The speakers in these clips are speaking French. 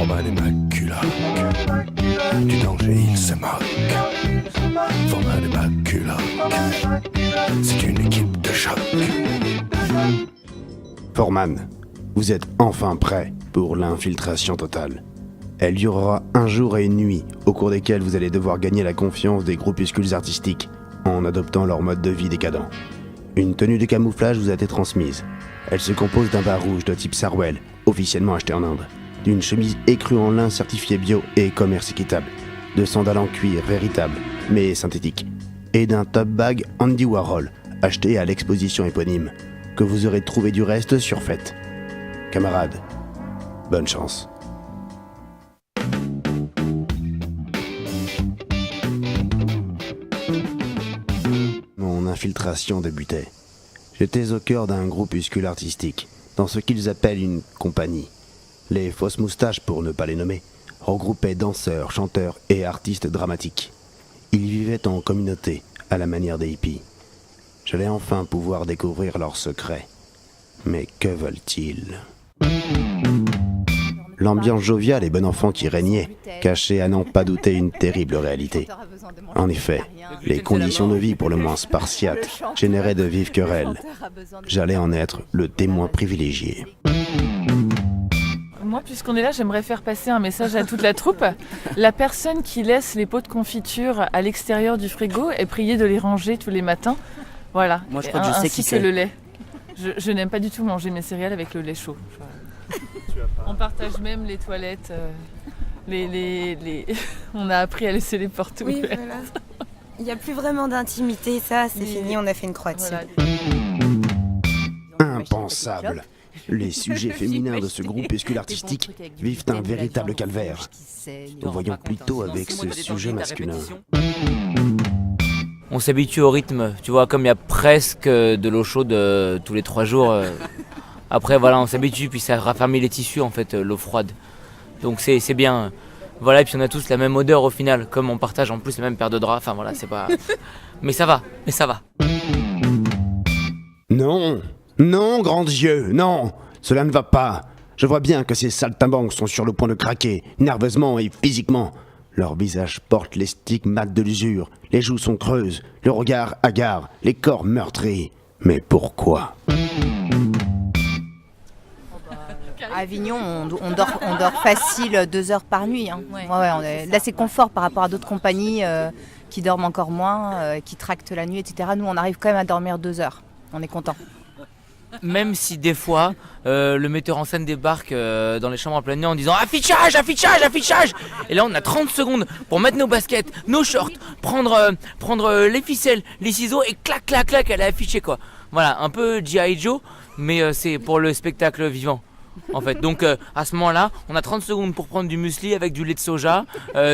Forman et Macula. Du danger, il se moque. Forman et Macula. C'est une équipe de choc. Forman, vous êtes enfin prêt pour l'infiltration totale. Elle durera un jour et une nuit, au cours desquels vous allez devoir gagner la confiance des groupuscules artistiques, en adoptant leur mode de vie décadent. Une tenue de camouflage vous a été transmise. Elle se compose d'un bas rouge de type Sarwell, officiellement acheté en Inde, d'une chemise écrue en lin certifiée bio et commerce équitable, de sandales en cuir véritable, mais synthétique, et d'un top bag Andy Warhol, acheté à l'exposition éponyme, que vous aurez trouvé du reste sur Fête. Camarades, bonne chance. Mon infiltration débutait. J'étais au cœur d'un groupuscule artistique, dans ce qu'ils appellent une compagnie. Les fausses moustaches, pour ne pas les nommer, regroupaient danseurs, chanteurs et artistes dramatiques. Ils vivaient en communauté, à la manière des hippies. J'allais enfin pouvoir découvrir leurs secrets. Mais que veulent-ils ? L'ambiance joviale et bon enfant qui régnait cachait à n'en pas douter une terrible réalité. En effet, les conditions de vie pour le moins spartiates généraient de vives querelles. J'allais en être le témoin privilégié. Moi, puisqu'on est là, j'aimerais faire passer un message à toute la troupe. La personne qui laisse les pots de confiture à l'extérieur du frigo est priée de les ranger tous les matins. Voilà. Moi, je crois que je sais qui c'est. Ainsi que le lait. Je n'aime pas du tout manger mes céréales avec le lait chaud. On partage même les toilettes. On a appris à laisser les portes ouvertes. Oui, voilà. Il n'y a plus vraiment d'intimité, ça, c'est fini, on a fait une croix dessus. Voilà. Impensable. Les sujets féminins de ce groupuscule artistique vivent un véritable calvaire. Nous voyons plutôt avec ce sujet masculin. On s'habitue au rythme, tu vois, comme il y a presque de l'eau chaude tous les 3 jours. Après, voilà, on s'habitue, puis ça raffermit les tissus, en fait, l'eau froide. Donc c'est bien. Voilà, et puis on a tous la même odeur au final, comme on partage en plus la même paire de draps. Enfin voilà, c'est pas... Mais ça va. Non, non, grand Dieu, non, cela ne va pas. Je vois bien que ces saltimbanques sont sur le point de craquer, nerveusement et physiquement. Leur visage porte les stigmates de l'usure, les joues sont creuses, le regard hagard, les corps meurtris. Mais pourquoi ? À Avignon, on dort facile 2 heures par nuit. Hein. Ouais, là, c'est confort par rapport à d'autres compagnies qui dorment encore moins, qui tractent la nuit, etc. Nous, on arrive quand même à dormir 2 heures. On est content. Même si des fois, le metteur en scène débarque dans les chambres en pleine nuit en disant « Affichage !» Et là, on a 30 secondes pour mettre nos baskets, nos shorts, prendre les ficelles, les ciseaux et clac, elle est affichée, quoi. Voilà, un peu G.I. Joe, mais c'est pour le spectacle vivant. En fait, donc à ce moment-là, on a 30 secondes pour prendre du muesli avec du lait de soja,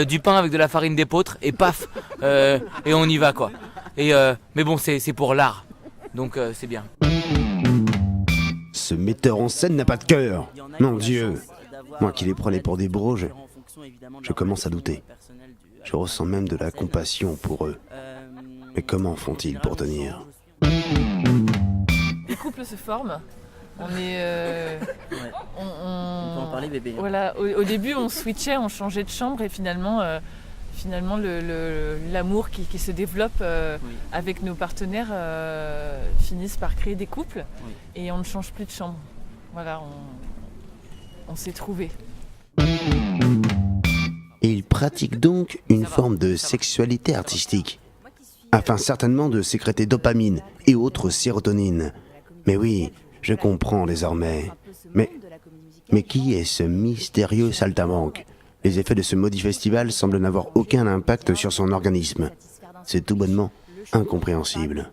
du pain avec de la farine d'épeautre et paf, et on y va, quoi. Mais bon, c'est pour l'art, donc c'est bien. Ce metteur en scène n'a pas de cœur. Mon Dieu. Moi qui les prenais pour des bros, je commence à douter. Je ressens même de la compassion pour eux. Mais comment font-ils pour tenir ? Les couples se forment. On peut en parler, bébé. Voilà, au début, on switchait, on changeait de chambre et finalement l'amour qui se développe avec nos partenaires finissent par créer des couples et on ne change plus de chambre. Voilà, on s'est trouvés. Et ils pratiquent donc une forme de sexualité artistique, afin certainement de sécréter dopamine et autres sérotonines. Mais oui, je comprends désormais. Mais qui est ce mystérieux saltimbanque ? Les effets de ce maudit festival semblent n'avoir aucun impact sur son organisme. C'est tout bonnement incompréhensible.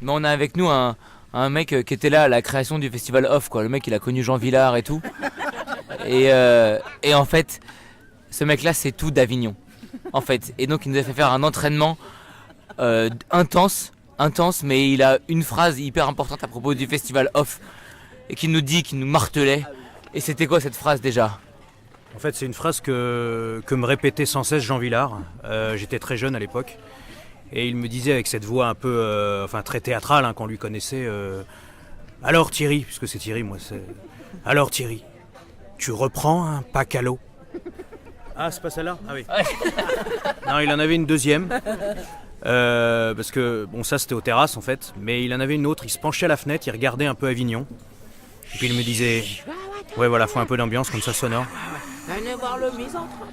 Mais on a avec nous un mec qui était là à la création du festival Off, quoi. Le mec, il a connu Jean Vilar et tout. Et en fait, ce mec-là, c'est tout d'Avignon. En fait. Et donc, il nous a fait faire un entraînement intense, mais il a une phrase hyper importante à propos du festival Off. Et qui nous martelait. Et c'était quoi cette phrase déjà ? En fait, c'est une phrase que me répétait sans cesse Jean Vilar. J'étais très jeune à l'époque. Et il me disait avec cette voix un peu, très théâtrale, qu'on lui connaissait. Alors Thierry, puisque c'est Thierry, moi, c'est... Alors Thierry, Tu reprends un pack à l'eau. Ah, c'est pas celle-là? Ah oui. Non, il en avait une deuxième. Parce que, bon, ça c'était aux terrasses en fait, mais il en avait une autre, il se penchait à la fenêtre, il regardait un peu Avignon. Et puis il me disait, ouais voilà, faut un peu d'ambiance comme ça sonore. Venez voir le misanthrope.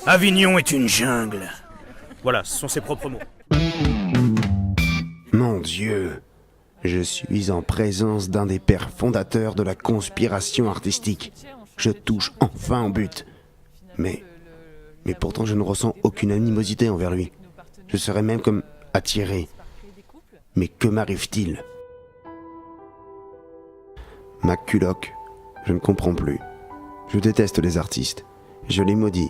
Avignon est une jungle. Voilà, ce sont ses propres mots. Mon Dieu, je suis en présence d'un des pères fondateurs de la conspiration artistique. Je touche enfin au but. Mais pourtant je ne ressens aucune animosité envers lui. Je serais même comme attiré. Mais que m'arrive-t-il? McCulloch, je ne comprends plus. Je déteste les artistes. Je les maudis.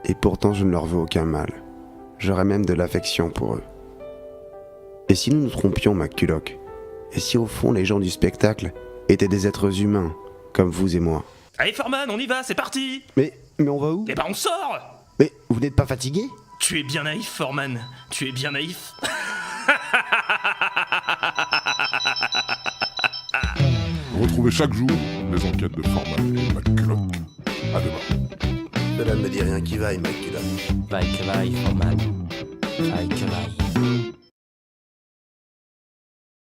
Et pourtant je ne leur veux aucun mal. J'aurais même de l'affection pour eux. Et si nous nous trompions, McCulloch? Et si au fond les gens du spectacle étaient des êtres humains, comme vous et moi? Allez Foreman, on y va, c'est parti. Mais on va où? Eh ben on sort. Mais vous n'êtes pas fatigué? Tu es bien naïf Foreman, tu es bien naïf. Retrouvez chaque jour les enquêtes de Foreman et McCulloch. À demain. Cela ne me dit rien qui vaille, McCulloch. Vai que vai, Foreman. Vai que vai.